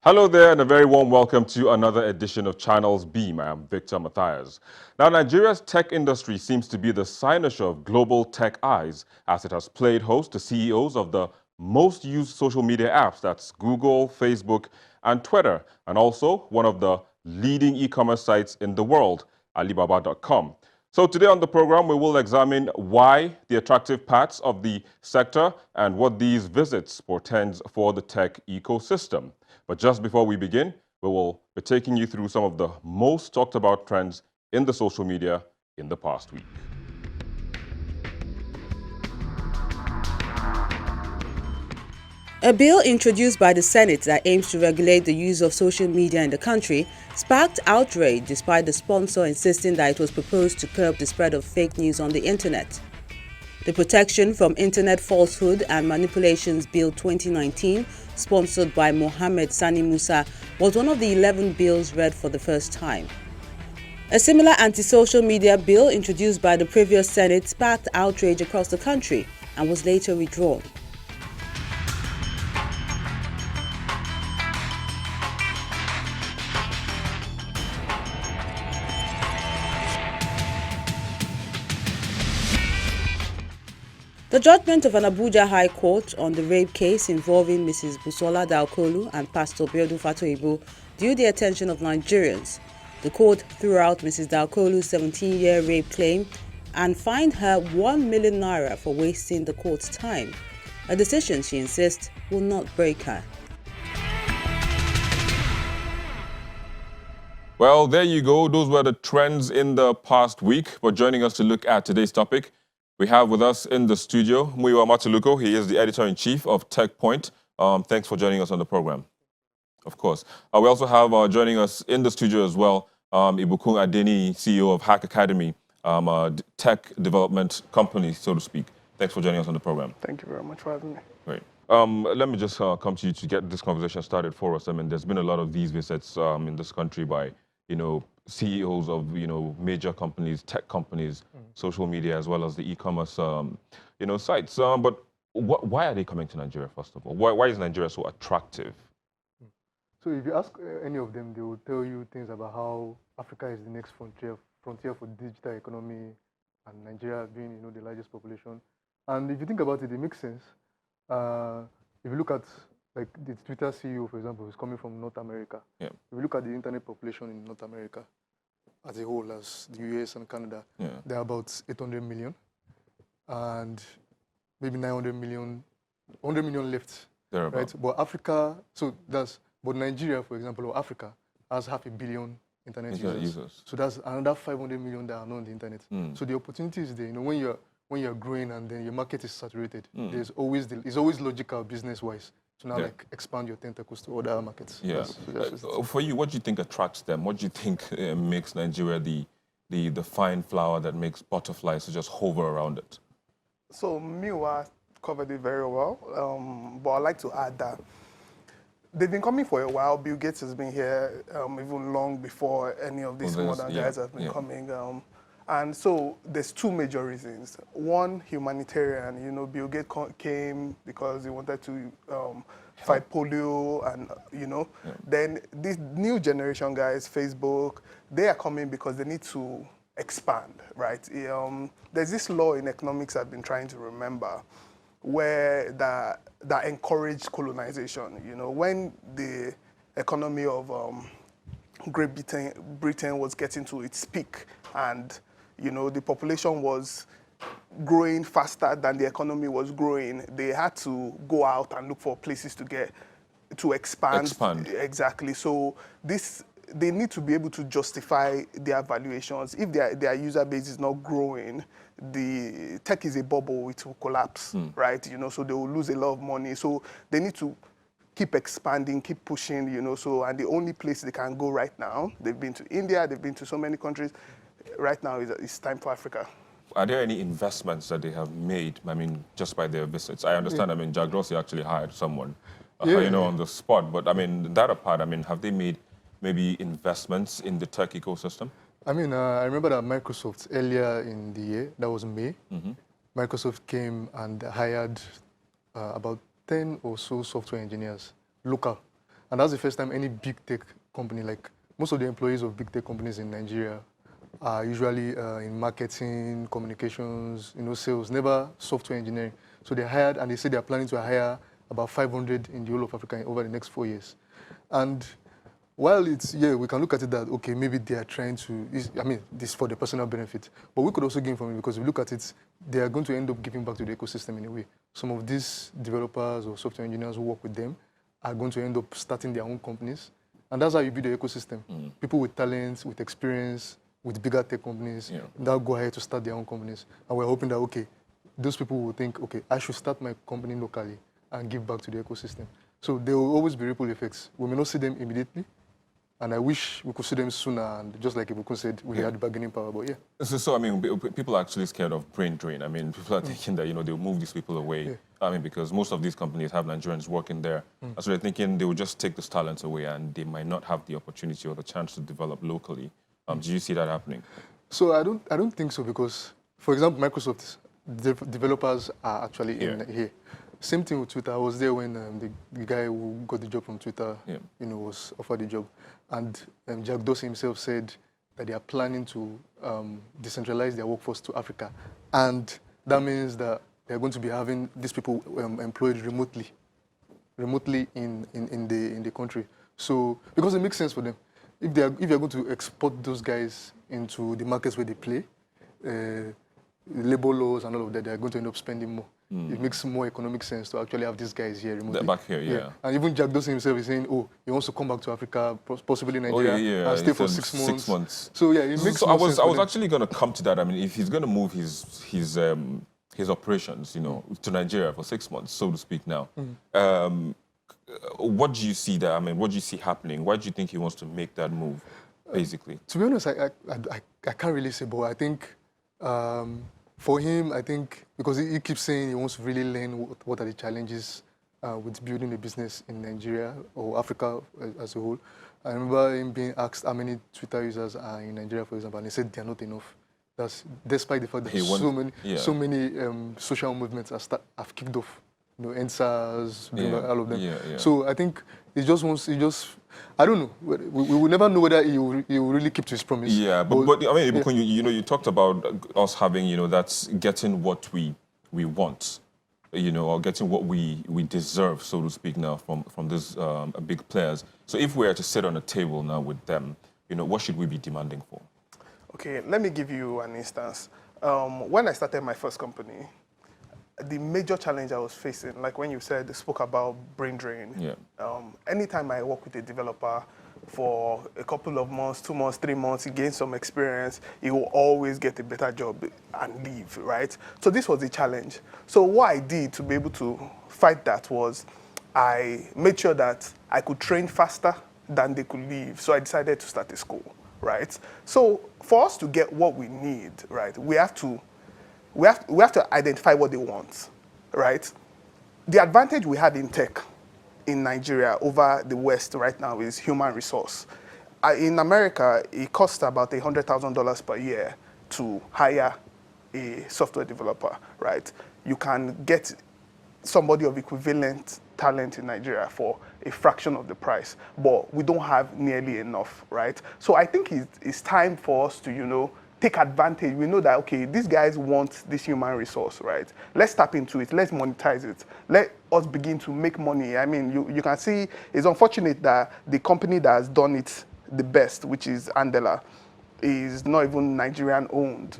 Hello there and a very warm welcome to another edition of Channels Beam. I am Victor Matthias. Now, Nigeria's tech industry seems to be the cynosure of global tech eyes as it has played host to CEOs of the most used social media apps, that's Google, Facebook, and Twitter, and also one of the leading e-commerce sites in the world, Alibaba.com. So today on the program, we will examine why the attractive parts of the sector and what these visits portends for the tech ecosystem. But just before we begin, we will be taking you through some of the most talked about trends in the social media in the past week. A bill introduced by the Senate that aims to regulate the use of social media in the country sparked outrage despite the sponsor insisting that it was proposed to curb the spread of fake news on the internet. The Protection from Internet Falsehood and Manipulations Bill 2019, sponsored by Mohammed Sani Musa, was one of the 11 bills read for the first time. A similar anti-social media bill introduced by the previous Senate sparked outrage across the country and was later withdrawn. The judgment of an Abuja High Court on the rape case involving Mrs. Busola Daokolu and Pastor Biodu Fatoibo drew the attention of Nigerians. The court threw out Mrs. Daokolu's 17-year rape claim and fined her 1 million naira for wasting the court's time, a decision she insists will not break her. Well, there you go. Those were the trends in the past week. But joining us to look at today's topic, we have with us in the studio Muyiwa Matuluko. He is the editor-in-chief of TechPoint. Thanks for joining us on the program. Of course. We also have joining us in the studio as well, Ibukun Adeni, CEO of Hack Academy, a tech development company, so to speak. Thanks for joining us on the program. Thank you very much for having me. Great. Let me just come to you to get this conversation started for us. I mean, there's been a lot of these visits in this country by, CEOs of, major companies, tech companies, social media, as well as the e-commerce, sites. But why are they coming to Nigeria, first of all? Why is Nigeria so attractive? So if you ask any of them, they will tell you things about how Africa is the next frontier for digital economy, and Nigeria being, the largest population. And if you think about it, it makes sense. If you look at like the Twitter CEO, for example, who's coming from North America. Yeah. If you look at the internet population in North America as a whole, as the US and Canada, they're about 800 million, and maybe 900 million, 100 million left. Right? But Africa, but Nigeria, for example, or Africa, has 500 million internet users. So that's another 500 million that are not on the internet. So the opportunity is there. When you're growing and then your market is saturated, it's always logical business-wise to now expand your tentacles to other markets. Yeah. For you, what do you think attracts them? What do you think makes Nigeria the fine flower that makes butterflies to just hover around it? So Miwa covered it very well, but I'd like to add that they've been coming for a while. Bill Gates has been here even long before any of these modern guys have been coming. And so there's two major reasons. One, humanitarian. Bill Gates came because he wanted to fight polio, and Then these new generation guys, Facebook, they are coming because they need to expand, right? There's this law in economics I've been trying to remember, where that encouraged colonization. When the economy of Great Britain was getting to its peak, and the population was growing faster than the economy was growing, they had to go out and look for places to expand. Exactly. So they need to be able to justify their valuations. If their user base is not growing, the tech is a bubble, it will collapse, right? So they will lose a lot of money. So they need to keep expanding, keep pushing, and the only place they can go right now, they've been to India, they've been to so many countries. Right now, it's time for Africa. Are there any investments that they have made, just by their visits? I understand, Jack Dorsey actually hired someone, on the spot. But, that apart, have they made maybe investments in the tech ecosystem? I remember that Microsoft, earlier in the year, that was May, Microsoft came and hired about 10 or so software engineers, local. And that's the first time any big tech company, like most of the employees of big tech companies in Nigeria are usually in marketing, communications, sales, never software engineering. So they hired, and they say they're planning to hire about 500 in the whole of Africa over the next 4 years. And while it's, we can look at it that, okay, maybe they are trying to, this for the personal benefit, but we could also gain from it because if we look at it, they are going to end up giving back to the ecosystem in a way. Some of these developers or software engineers who work with them are going to end up starting their own companies. And that's how you build the ecosystem. People with talents, with experience, with bigger tech companies, they'll go ahead to start their own companies. And we're hoping that, okay, those people will think, okay, I should start my company locally and give back to the ecosystem. So there will always be ripple effects. We may not see them immediately, and I wish we could see them sooner. And just like Ibukun said, we had bargaining power, but So, people are actually scared of brain drain. People are thinking that, they'll move these people away. Because most of these companies have Nigerians working there. So they're thinking they will just take this talent away and they might not have the opportunity or the chance to develop locally. Do you see that happening? So I don't think so because, for example, Microsoft developers are actually in here. Same thing with Twitter. I was there when the guy who got the job from Twitter, was offered the job. And Jack Dorsey himself said that they are planning to decentralize their workforce to Africa. And that means that they're going to be having these people employed remotely in the country. So, because it makes sense for them. If you're going to export those guys into the markets where they play, labor laws and all of that, they're going to end up spending more. It makes more economic sense to actually have these guys here remotely. They're back here, And even Jack Dorsey himself is saying, he wants to come back to Africa, possibly Nigeria, and stay for 6 months. 6 months. So it makes so more sense. I was actually going to come to that. If he's going to move his operations, to Nigeria for 6 months, so to speak now, what do you see there? What do you see happening? Why do you think he wants to make that move, basically? To be honest, I can't really say, but I think for him, I think, because he keeps saying he wants to really learn what are the challenges with building a business in Nigeria or Africa as a whole. I remember him being asked how many Twitter users are in Nigeria, for example, and he said they're not enough. That's despite the fact that so many social movements have kicked off. NSAS, all of them. So I think he just I don't know. We will never know whether he will really keep to his promise. Yeah, but you talked about us having, that's getting what we want, or getting what we deserve, so to speak, now from these big players. So if we are to sit on a table now with them, what should we be demanding for? Okay, let me give you an instance. When I started my first company, the major challenge I was facing, like when you spoke about brain drain. Anytime I work with a developer for a couple of months, 2 months, 3 months, he gains some experience, he will always get a better job and leave, right? So this was the challenge. So what I did to be able to fight that was I made sure that I could train faster than they could leave. So I decided to start a school, right? So for us to get what we need, right, we have to identify what they want, right? The advantage we have in tech in Nigeria over the West right now is human resource. In America, it costs about $100,000 per year to hire a software developer, right? You can get somebody of equivalent talent in Nigeria for a fraction of the price, but we don't have nearly enough, right? So I think it's time for us to, take advantage. We know that, okay, these guys want this human resource, right? Let's tap into it. Let's monetize it. Let us begin to make money. You can see it's unfortunate that the company that has done it the best, which is Andela, is not even Nigerian owned,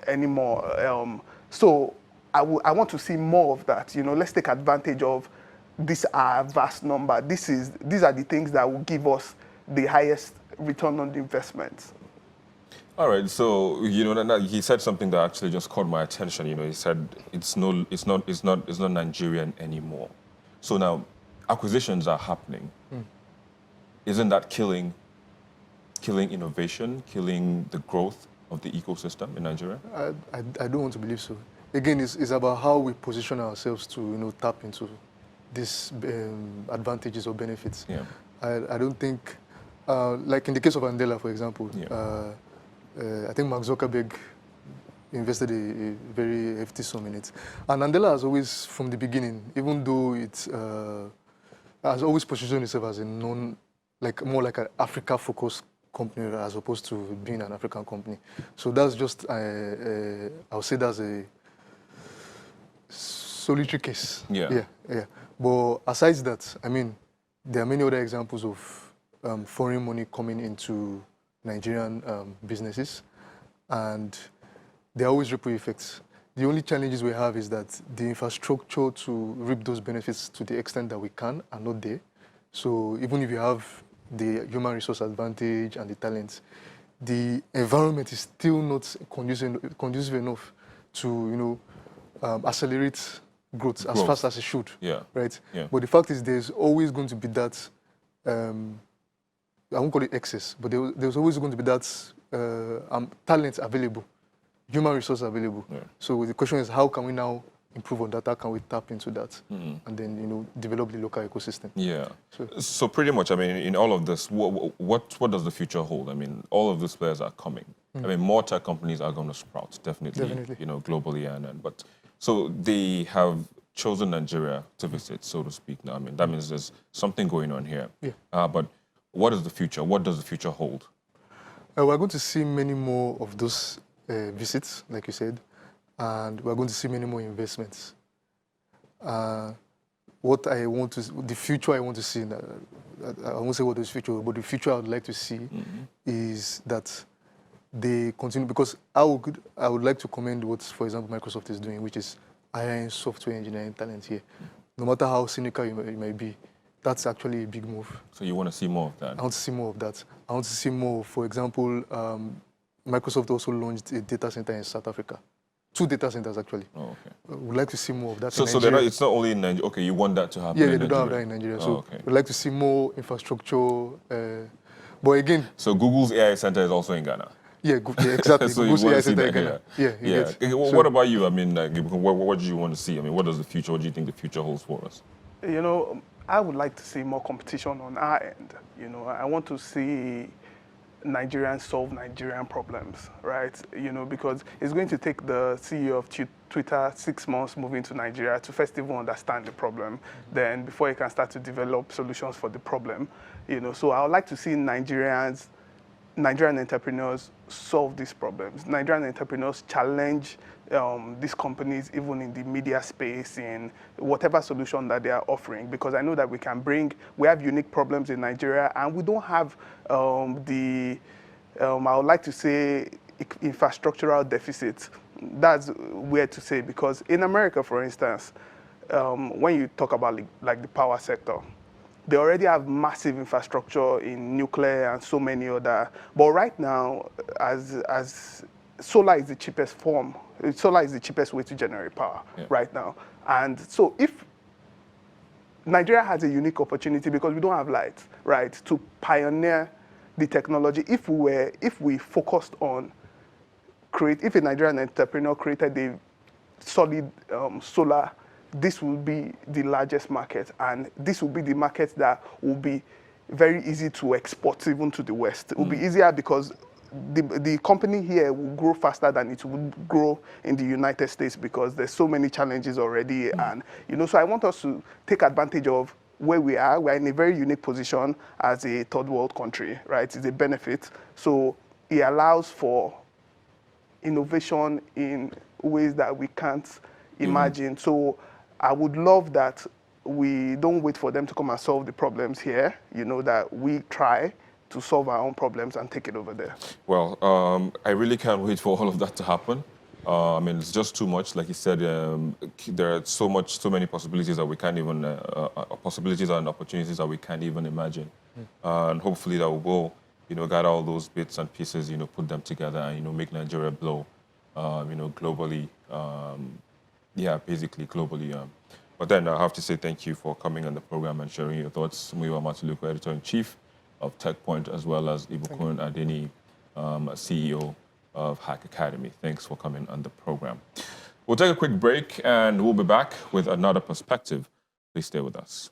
anymore. So I want to see more of that. Let's take advantage of this vast number. These are the things that will give us the highest return on the investment. All right, so he said something that actually just caught my attention. He said it's not Nigerian anymore. So now acquisitions are happening. Isn't that killing innovation, killing the growth of the ecosystem in Nigeria? I don't want to believe so. Again, it's about how we position ourselves to tap into these advantages or benefits. I don't think, like in the case of Andela, for example. I think Mark Zuckerberg invested a very hefty sum in it. And Andela has always, from the beginning, even though it's has always positioned itself as a more like an Africa-focused company as opposed to being an African company. So that's just, I would say that's a solitary case. Yeah. But aside that, I mean, there are many other examples of foreign money coming into Nigerian businesses, and there are always ripple effects. The only challenges we have is that the infrastructure to reap those benefits to the extent that we can are not there. So even if you have the human resource advantage and the talent, the environment is still not conducive enough to, accelerate growth as fast as it should. Yeah. Right? Yeah. But the fact is there's always going to be that, I won't call it excess, but there's always going to be that talent available, human resource available. Yeah. So the question is, how can we now improve on that? How can we tap into that and then develop the local ecosystem? Yeah. So pretty much, I mean, in all of this, what does the future hold? I mean, all of these players are coming. I mean, more tech companies are going to sprout, definitely. Globally but so they have chosen Nigeria to visit, so to speak. Now, I mean, that means there's something going on here. Yeah. But what is the future? What does the future hold? We're going to see many more of those visits, like you said, and we're going to see many more investments. The future I want to see, I won't say what is future, but the future I would like to see is that they continue, because I would like to commend what, for example, Microsoft is doing, which is hiring software engineering talent here. No matter how cynical you may be, that's actually a big move. So you want to see more of that? I want to see more of that. I want to see more, for example, Microsoft also launched a data center in South Africa. 2 data centers, actually. Oh, okay. We'd like to see more of that in Nigeria. So it's not only in Nigeria. Okay, you want that to happen in Nigeria? Yeah, they don't have that in Nigeria. So we'd like to see more infrastructure. But again... So Google's AI center is also in Ghana? Yeah, exactly. So Google's AI center in Ghana. Yeah. What about you? I mean, what do you want to see? I mean, what do you think the future holds for us? I would like to see more competition on our end. I want to see Nigerians solve Nigerian problems, right? Because it's going to take the CEO of Twitter 6 months moving to Nigeria to first even understand the problem, then before he can start to develop solutions for the problem. So I would like to see Nigerian entrepreneurs solve these problems. Nigerian entrepreneurs challenge these companies, even in the media space, in whatever solution that they are offering, because I know that we have unique problems in Nigeria, and we don't have I would like to say, infrastructural deficits. That's weird to say, because in America, for instance, when you talk about like the power sector, they already have massive infrastructure in nuclear and so many other. But right now, as solar is the cheapest form, solar is the cheapest way to generate power right now. And so if Nigeria has a unique opportunity, because we don't have lights, right, to pioneer the technology. If we focused on if a Nigerian entrepreneur created a solid solar, this will be the largest market, and this will be the market that will be very easy to export even to the West. It will be easier because the company here will grow faster than it would grow in the United States, because there's so many challenges already. And so I want us to take advantage of where we are. We're in a very unique position as a third world country, right? It's a benefit. So it allows for innovation in ways that we can't imagine. So I would love that we don't wait for them to come and solve the problems here, that we try to solve our own problems and take it over there. Well, I really can't wait for all of that to happen. I mean, it's just too much. Like you said, there are so many possibilities that we can't even, possibilities and opportunities that we can't even imagine. And hopefully that we will, gather all those bits and pieces, put them together and, make Nigeria blow, globally. Basically globally. But then I have to say thank you for coming on the program and sharing your thoughts. Muyiwa Matuluko, Editor-in-Chief of TechPoint, as well as Ibukun Adeni, CEO of Hack Academy. Thanks for coming on the program. We'll take a quick break and we'll be back with another perspective. Please stay with us.